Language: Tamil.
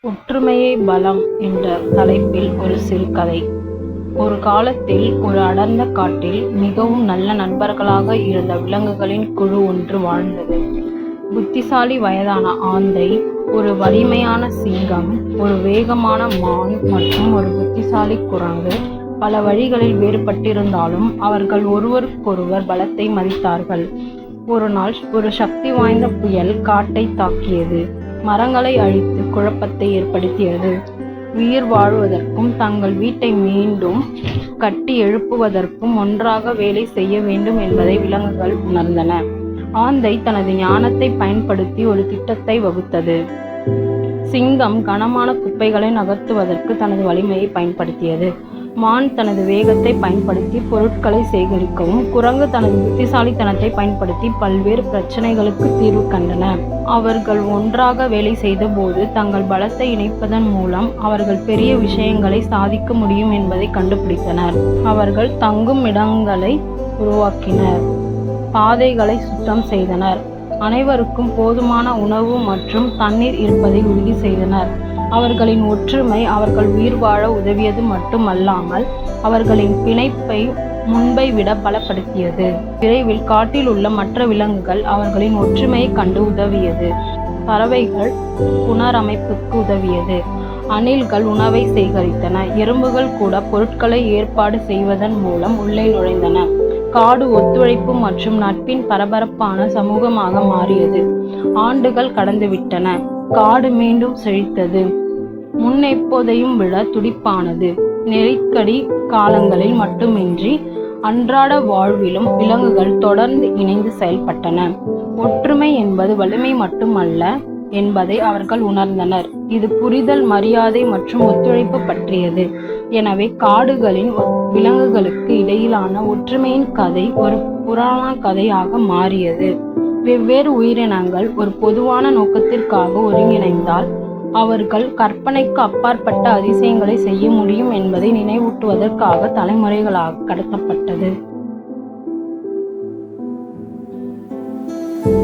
ஒற்றுமையே பலம் என்ற தலைப்பில் ஒரு சிறுகதை. ஒரு காலத்தில் ஒரு அடர்ந்த காட்டில் மிகவும் நல்ல நண்பர்களாக இருந்த விலங்குகளின் குழு ஒன்று வாழ்ந்தது. புத்திசாலி வயதான ஆந்தை, ஒரு வலிமையான சிங்கம், ஒரு வேகமான மான் மற்றும் ஒரு புத்திசாலி குரங்கு பல வழிகளில் வேறுபட்டிருந்தாலும் அவர்கள் ஒருவருக்கொருவர் பலத்தை மதித்தார்கள். ஒரு நாள் ஒரு சக்தி வாய்ந்த புயல் காட்டை தாக்கியது. மரங்களை அழித்து குழப்பத்தை ஏற்படுத்தியது. உயிர் வாழ்வதற்கும் தங்கள் வீட்டை மீண்டும் கட்டி எழுப்புவதற்கும் ஒன்றாக வேலை செய்ய வேண்டும் என்பதை விலங்குகள் உணர்ந்தன. ஆந்தை தனது ஞானத்தை பயன்படுத்தி ஒரு திட்டத்தை வகுத்தது. சிங்கம் கனமான குப்பைகளை நகர்த்துவதற்கு தனது வலிமையை பயன்படுத்தியது. மான் தனது வேகத்தை பயன்படுத்தி பொருட்களை சேகரிக்கவும், குரங்கு தனது புத்திசாலித்தனத்தை பயன்படுத்தி பல்வேறு பிரச்சனைகளுக்கு தீர்வு கண்டன. அவர்கள் ஒன்றாக வேலை செய்த போது தங்கள் பலத்தை இணைப்பதன் மூலம் அவர்கள் பெரிய விஷயங்களை சாதிக்க முடியும் என்பதை கண்டுபிடித்தனர். அவர்கள் தங்கும் இடங்களை உருவாக்கினர், பாதைகளை சுத்தம் செய்தனர், அனைவருக்கும் போதுமான உணவு மற்றும் தண்ணீர் இருப்பதை உறுதி செய்தனர். அவர்களின் ஒற்றுமை அவர்கள் உயிர் வாழ உதவியது மட்டுமல்லாமல் அவர்களின் பிணைப்பை முன்பை விட பலப்படுத்தியது. விரைவில் காட்டில் உள்ள மற்ற விலங்குகள் அவர்களின் ஒற்றுமையை கண்டு உதவியது. பறவைகள் புனரமைப்புக்கு உதவியது. அணில்கள் உணவை சேகரித்தன. எறும்புகள் கூட பொருட்களை ஏற்பாடு செய்வதன் மூலம் உள்ளே நுழைந்தன. காடு ஒத்துழைப்பு மற்றும் நட்பின் பரபரப்பான சமூகமாக மாறியது. ஆண்டுகள் கடந்துவிட்டன. காடு மீண்டும் செழித்தது. முன் எப்போதையும் விட துடிப்பானது. நெருக்கடி காலங்களில் மட்டுமின்றி அன்றாட வாழ்விலும் விலங்குகள் தொடர்ந்து இணைந்து செயல்பட்டன. ஒற்றுமை என்பது வலிமை மட்டுமல்ல என்பதை அவர்கள் உணர்ந்தனர். இது புரிதல், மரியாதை மற்றும் ஒத்துழைப்பு பற்றியது. எனவே காடுகளின் விலங்குகளுக்கு இடையிலான ஒற்றுமையின் கதை ஒரு புராண கதையாக மாறியது. வெவ்வேறு உயிரினங்கள் ஒரு பொதுவான நோக்கத்திற்காக ஒருங்கிணைந்தால் அவர்கள் கற்பனைக்கு அப்பாற்பட்ட அதிசயங்களை செய்ய முடியும் என்பதை நினைவூட்டுவதற்காக தலைமுறைகளாக கடத்தப்பட்டது.